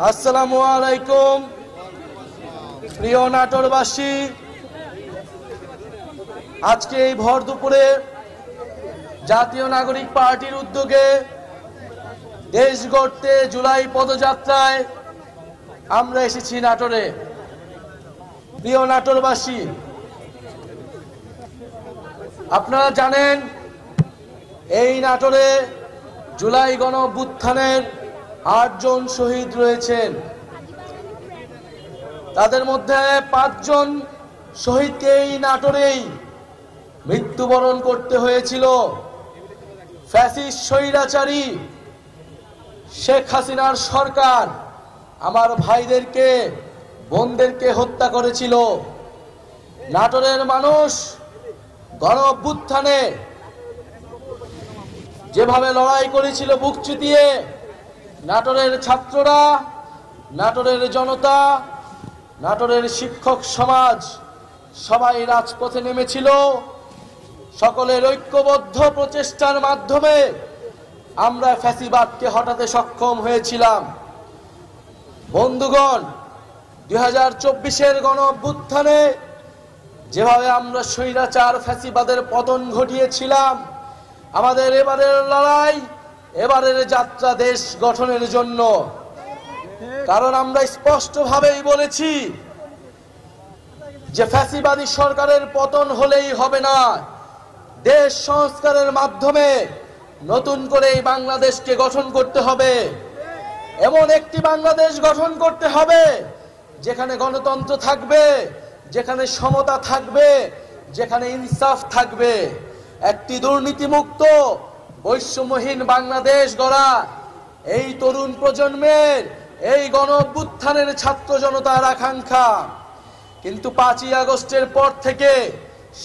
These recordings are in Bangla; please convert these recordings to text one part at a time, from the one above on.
আসসালামু আলাইকুম। প্রিয় নাটোরবাসী, আজকে এই ভর দুপুরে জাতীয় নাগরিক পার্টির উদ্যোগে দেশ গড়তে জুলাই পদযাত্রায় আমরা এসেছি নাটোরে। প্রিয় নাটোরবাসী, আপনারা জানেন এই নাটোরে জুলাই গণ অভ্যুত্থানের ৮ জন শহীদ রয়েছেন। তাদের মধ্যে ৫ জন শহীদকে এই নাটোরেই মৃত্যুবরণ করতে হয়েছিল। ফ্যাসিস্ট স্বৈরাচারী শেখ হাসিনার সরকার আমার ভাইদেরকে, বোনদেরকে হত্যা করেছিল। নাটোরের মানুষ গণ অভ্যুত্থানে যেভাবে লড়াই করেছিল বুক চিতিয়ে, নাটোরের ছাত্ররা, নাটোরের জনতা, নাটোরের শিক্ষক সমাজ সবাই রাজপথে নেমেছিল। সকলের ঐক্যবদ্ধ প্রচেষ্টার মাধ্যমে আমরা ফ্যাসিবাদকে হটাতে সক্ষম হয়েছিলাম। বন্ধুগণ, ২০২৪-এর গণ অভ্যুত্থানে যেভাবে আমরা স্বৈরাচার ফ্যাসিবাদের পতন ঘটিয়েছিলাম, আমাদের এবারের লড়াই, এবারের যাত্রা দেশ গঠনের জন্য। কারণ আমরা স্পষ্টভাবেই বলেছি যে ফ্যাসিবাদী সরকারের পতন হলেই হবে না, দেশ সংস্কারের মাধ্যমে নতুন করে এই বাংলাদেশকে গঠন করতে হবে। এমন একটি বাংলাদেশ গঠন করতে হবে যেখানে গণতন্ত্র থাকবে, যেখানে সমতা থাকবে, যেখানে ইনসাফ থাকবে। একটি দুর্নীতিমুক্ত বৈষম্যহীন বাংলাদেশ গড়া এই তরুণ প্রজন্মের, এই গণ অভ্যুত্থানের ছাত্র জনতার আকাঙ্ক্ষা। কিন্তু ৫ই আগস্টের পর থেকে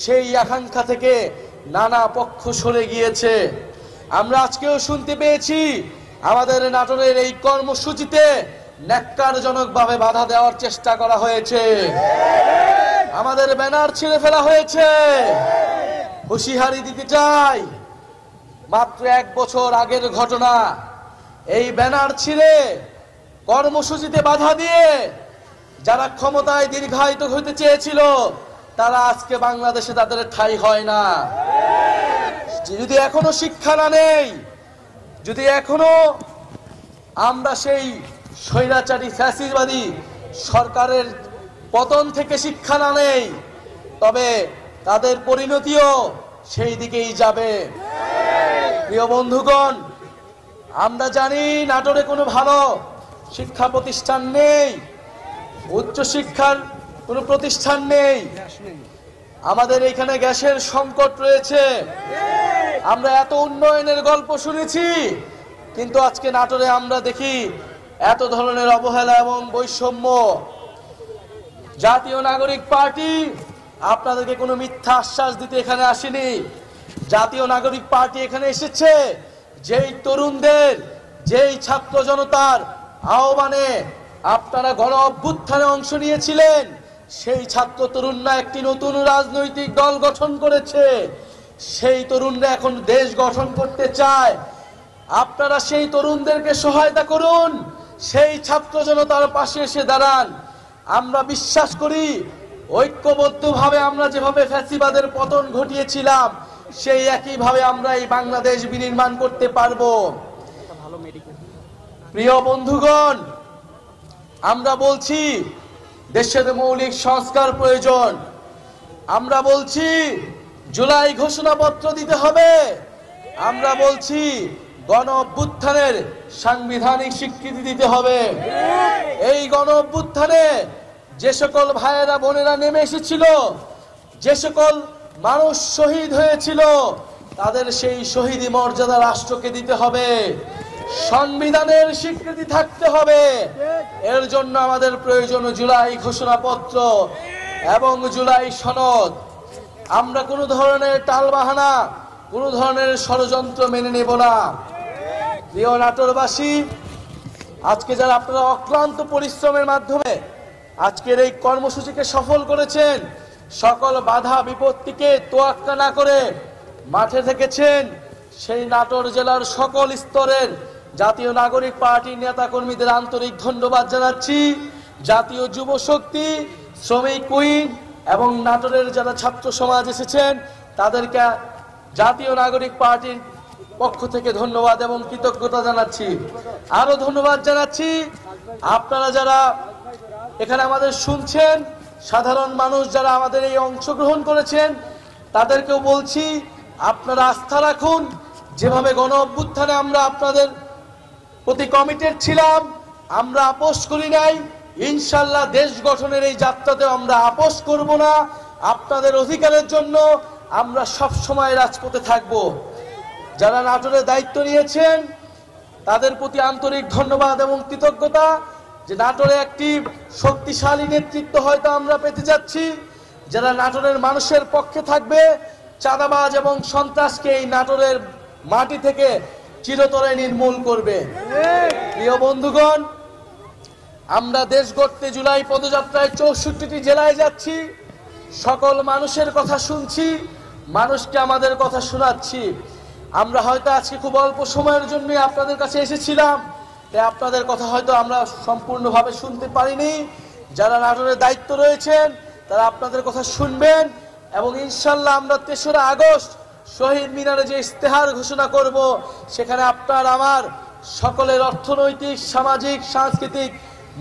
সেই আকাঙ্ক্ষা থেকে নানা পক্ষ সরে গিয়েছে। আমরা আজকেও শুনতে পেয়েছি আমাদের নাটোরের এই কর্মসূচিতে ন্যাক্কারজনকভাবে বাধা দেওয়ার চেষ্টা করা হয়েছে, আমাদের ব্যানার ছিঁড়ে ফেলা হয়েছে। হুঁশিয়ারি দিতে চাই, মাত্র ১ বছর আগের ঘটনা। এই ব্যানার ছিঁড়ে কর্মসূচিতে বাধা দিয়ে যারা ক্ষমতায় দীর্ঘায়িত হতে চেয়েছিল, তারা আজকে বাংলাদেশে তাদের ঠাঁই হয় না। যদি এখনো শিক্ষা না নেই, যদি এখনো আমরা সেই স্বৈরাচারী ফ্যাসিবাদী সরকারের পতন থেকে শিক্ষা না নেই, তবে তাদের পরিণতিও সেই দিকেই যাবে। প্রিয় বন্ধুগণ, আমরা জানি নাটোরে কোনো ভালো শিক্ষা প্রতিষ্ঠান নেই, উচ্চ শিক্ষার কোনো প্রতিষ্ঠান নেই। আমাদের এখানে গ্যাসের সংকট রয়েছে। আমরা এত উন্নয়নের গল্প শুনেছি, কিন্তু আজকে নাটোরে আমরা দেখি এত ধরনের অবহেলা এবং বৈষম্য। জাতীয় নাগরিক পার্টি আপনাদেরকে কোনো মিথ্যা আশ্বাস দিতে এখানে আসেনি। জাতীয় নাগরিক পার্টি এখানে এসেছে যেই তরুণদের, যেই ছাত্র জনতার আহ্বানে আপনারা গণ অভ্যুত্থানে অংশ নিয়েছিলেন, সেই ছাত্র তরুণরা একটি নতুন রাজনৈতিক দল গঠন করেছে। সেই তরুণরা এখন দেশ গঠন করতে চায়। আপনারা সেই তরুণদেরকে সহায়তা করুন, সেই ছাত্র জনতার পাশে এসে দাঁড়ান। আমরা বিশ্বাস করি ঐক্যবদ্ধভাবে আমরা যেভাবে ফ্যাসিবাদের পতন ঘটিয়েছিলাম, সেই একইভাবে আমরা এই বাংলাদেশ বিনির্মাণ করতে পারবো। প্রিয় বন্ধুগণ, আমরা বলছি দেশের মৌলিক সংস্কার প্রয়োজন। আমরা বলছি জুলাই ঘোষণাপত্র দিতে হবে। আমরা বলছি গণ অভ্যুত্থানের সাংবিধানিক স্বীকৃতি দিতে হবে। এই গণ অভ্যুত্থানে যে সকল ভাইয়েরা বোনেরা নেমে এসেছিল, যে সকল মানুষ শহীদ হয়েছিল, তাদের সেই শহীদি মর্যাদা রাষ্ট্রকে দিতে হবে। সংবিধানের স্বীকৃতি থাকতে হবে। এর জন্য আমাদের প্রয়োজন জুলাই ঘোষণাপত্র এবং জুলাই সনদ। আমরা কোনো ধরনের টালবাহানা, কোনো ধরনের ষড়যন্ত্র মেনে নেব না। প্রিয় নাটোরবাসী, আজকে যারা আপনারা অক্লান্ত পরিশ্রমের মাধ্যমে আজকের এই কর্মসূচিকে সফল করেছেন, সকল বাধা বিপত্তিকে তোয়াক্কা না করে মাঠে থেকেছেন, সেই নাটোর জেলার সকল স্তরের জাতীয় নাগরিক পার্টির নেতা কর্মীদের আন্তরিক ধন্যবাদ জানাচ্ছি। জাতীয় যুব শক্তি, শ্রমিক কুইন এবং নাটোরের যারা ছাত্র সমাজ এসেছেন তাদেরকে জাতীয় নাগরিক পার্টির পক্ষ থেকে ধন্যবাদ এবং কৃতজ্ঞতা জানাচ্ছি। আরো ধন্যবাদ জানাচ্ছি আপনারা যারা এখানে আমাদের শুনছেন, সাধারণ মানুষ যারা আমাদের এই অংশগ্রহণ করেছেন তাদেরকেও বলছি আপনারা আস্থা রাখুন। যেভাবে গণ অভ্যুত্থানে আমরা আপনাদের প্রতি কমিটেড ছিলাম, আমরা আপোষ করি নাই, ইনশাল্লাহ দেশ গঠনের এই যাত্রাতেও আমরা আপোষ করব না। আপনাদের অধিকারের জন্য আমরা সব সময় রাজপথে থাকব। যারা নাটোরে দায়িত্ব নিয়েছেন তাদের প্রতি আন্তরিক ধন্যবাদ এবং কৃতজ্ঞতা, যে নাটোরে একটি শক্তিশালী নেতৃত্ব হয়তো আমরা পেতে যাচ্ছি, যারা নাটোরের মানুষের পক্ষে থাকবে, চাঁদাবাজ এবং সন্ত্রাসকে এই নাটোরের মাটি থেকে চিরতরে নির্মূল করবে। প্রিয় বন্ধুগণ, আমরা দেশ গড়তে জুলাই পদযাত্রায় 64টি জেলায় যাচ্ছি, সকল মানুষের কথা শুনছি, মানুষকে আমাদের কথা শোনাচ্ছি। আমরা হয়তো আজকে খুব অল্প সময়ের জন্য আপনাদের কাছে এসেছিলাম, তাই আপনাদের কথা হয়তো আমরা সম্পূর্ণভাবে শুনতে পারিনি। যারা নাটোরের দায়িত্ব রয়েছেন তারা আপনাদের কথা শুনবেন এবং ইনশাল্লাহ আমরা ৩রা আগস্ট শহীদ মিনারে যে ইশতেহার ঘোষণা করব, সেখানে আপনার আমার সকলের অর্থনৈতিক, সামাজিক, সাংস্কৃতিক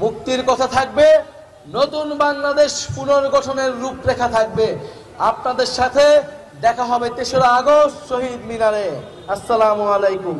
মুক্তির কথা থাকবে, নতুন বাংলাদেশ পুনর্গঠনের রূপরেখা থাকবে। আপনাদের সাথে দেখা হবে ৩রা আগস্ট শহীদ মিনারে। আসসালামু আলাইকুম।